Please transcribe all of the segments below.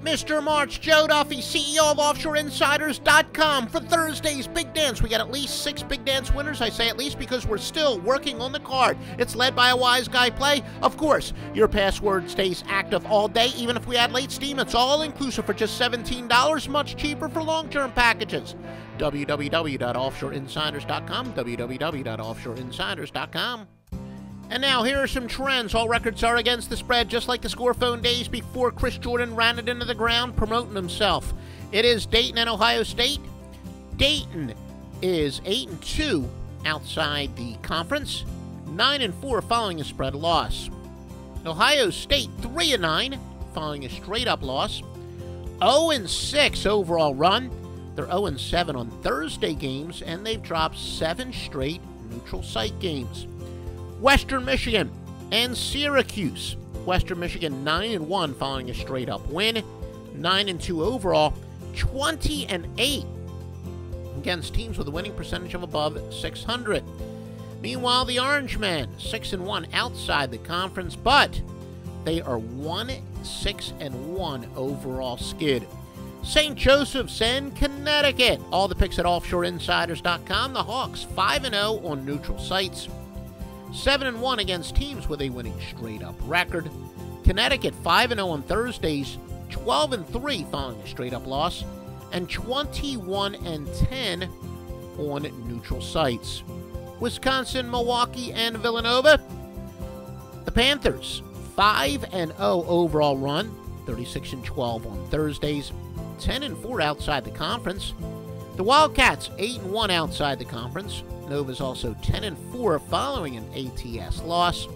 Mr. March, Joe Duffy, CEO of OffshoreInsiders.com. For Thursday's Big Dance, we got at least 6 Big Dance winners. I say at least because we're still working on the card. It's led by a wise guy play. Of course, your password stays active all day. Even if we add late steam, it's all inclusive for just $17, much cheaper for long-term packages. www.offshoreinsiders.com, www.offshoreinsiders.com. And now, here are some trends. All records are against the spread, just like the scorephone days before Chris Jordan ran it into the ground, promoting himself. It is Dayton and Ohio State. Dayton is 8-2 outside the conference, 9-4 following a spread loss. Ohio State 3-9 following a straight-up loss. 0-6 overall run. They're 0-7 on Thursday games, and they've dropped 7 straight neutral site games. Western Michigan and Syracuse. Western Michigan 9-1 following a straight-up win. 9-2 overall. 20-8 against teams with a winning percentage of above 600. Meanwhile, the Orangemen 6-1 outside the conference, but they are 1-6-1 overall skid. St. Joseph's and Connecticut. All the picks at OffshoreInsiders.com. The Hawks 5-0 on neutral sites. 7-1 against teams with a winning straight-up record. Connecticut 5-0 on Thursdays, 12-3 following a straight-up loss, and 21-10 on neutral sites. Wisconsin, Milwaukee, and Villanova. The Panthers 5-0 overall run, 36-12 on Thursdays, 10-4 outside the conference. The Wildcats 8-1 outside the conference. Nova's also 10-4 following an ATS loss.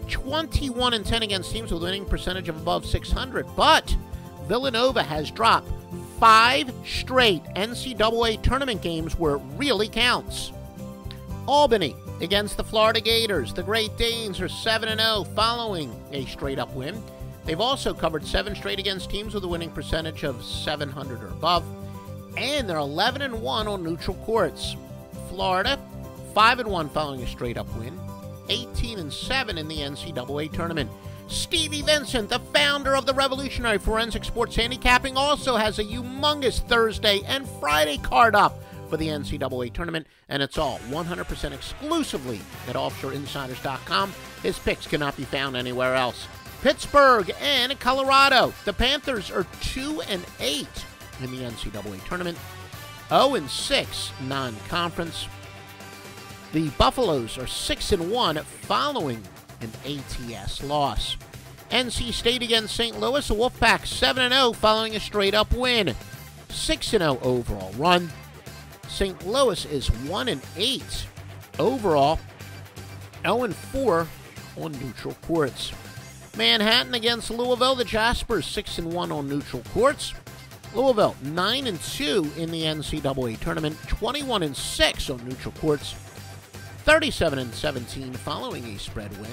21-10 against teams with a winning percentage of above 600. But Villanova has dropped 5 straight NCAA tournament games where it really counts. Albany against the Florida Gators. The Great Danes are 7-0 following a straight-up win. They've also covered 7 straight against teams with a winning percentage of 700 or above. And they're 11-1 on neutral courts. Florida 5-1 following a straight-up win, 18-7 in the NCAA Tournament. Stevie Vincent, the founder of the revolutionary forensic sports handicapping, also has a humongous Thursday and Friday card up for the NCAA Tournament, and it's all 100% exclusively at OffshoreInsiders.com. His picks cannot be found anywhere else. Pittsburgh and Colorado. The Panthers are 2-8 in the NCAA Tournament, 0-6 non-conference. The Buffaloes are 6-1 following an ATS loss. NC State against St. Louis, the Wolfpack 7-0 following a straight-up win. 6-0 overall run. St. Louis is 1-8 overall, 0-4 on neutral courts. Manhattan against Louisville, the Jaspers 6-1 on neutral courts. Louisville 9-2 in the NCAA Tournament, 21-6 on neutral courts. 37-17 following a spread win,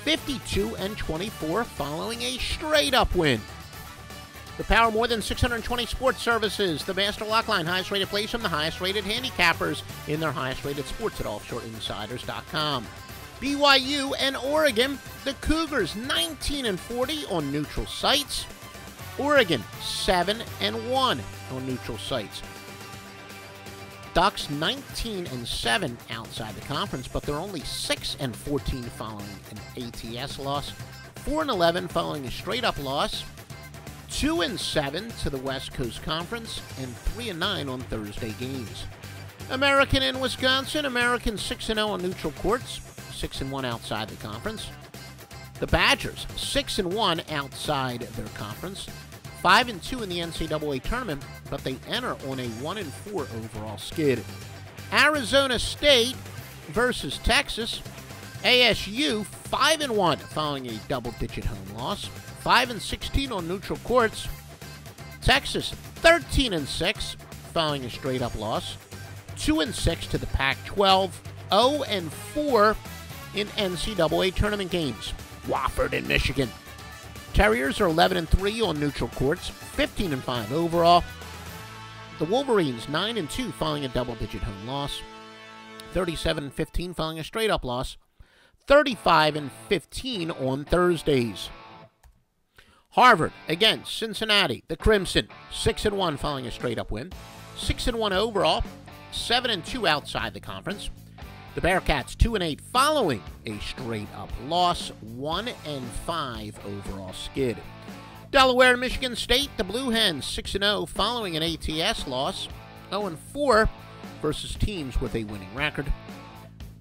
52-24 following a straight-up win. The Power more than 620 sports services, the Master Lock Line, highest rated place from the highest rated handicappers in their highest rated sports at OffshoreInsiders.com. BYU and Oregon, the Cougars 19-40 on neutral sites. Oregon 7-1 on neutral sites. Ducks 19-7 outside the conference, but they're only 6-14 following an ATS loss, 4-11 following a straight-up loss, 2-7 to the West Coast Conference, and 3-9 on Thursday games. American and Wisconsin, American 6-0 on neutral courts, 6-1 outside the conference. The Badgers 6-1 outside their conference, 5-2 in the NCAA Tournament, but they enter on a 1-4 overall skid. Arizona State versus Texas. ASU 5-1 following a double-digit home loss. 5-16 on neutral courts. Texas 13-6 following a straight-up loss. 2-6 to the Pac-12. 0-4 in NCAA Tournament games. Wofford and Michigan. Terriers are 11-3 on neutral courts, 15-5 overall. The Wolverines 9-2 following a double-digit home loss, 37-15 following a straight-up loss, 35-15 on Thursdays. Harvard against Cincinnati. The Crimson, 6-1 following a straight-up win. 6-1 overall, 7-2 outside the conference. The Bearcats, 2-8 following a straight-up loss. 1-5 overall skid. Delaware and Michigan State. The Blue Hens, 6-0 following an ATS loss. 0-4 versus teams with a winning record.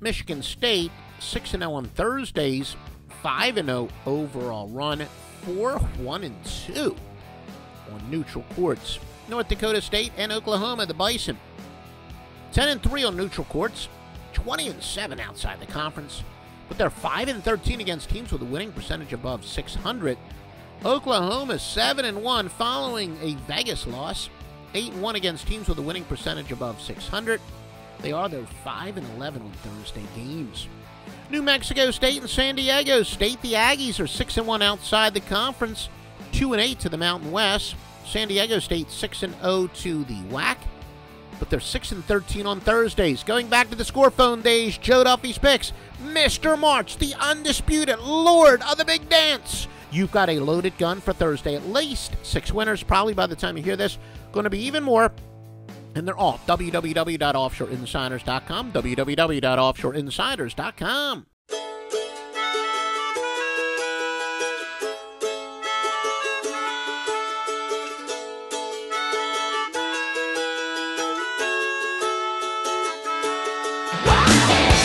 Michigan State, 6-0 on Thursdays. 5-0 overall run. 4-1-2 on neutral courts. North Dakota State and Oklahoma, the Bison, 10-3 on neutral courts, 20-7 outside the conference, but they're 5-13 against teams with a winning percentage above .600. Oklahoma 7-1 following a Vegas loss, 8-1 against teams with a winning percentage above .600. They are their 5-11 on Thursday games. New Mexico State and San Diego State. The Aggies are 6-1 outside the conference, 2-8 to the Mountain West. San Diego State 6-0 to the WAC, but they're 6-13 on Thursdays. Going back to the scorephone days, Joe Duffy's picks. Mr. March, the undisputed Lord of the Big Dance. You've got a loaded gun for Thursday. At least 6 winners, probably by the time you hear this. Going to be even more. And they're all www.offshoreinsiders.com, www.offshoreinsiders.com.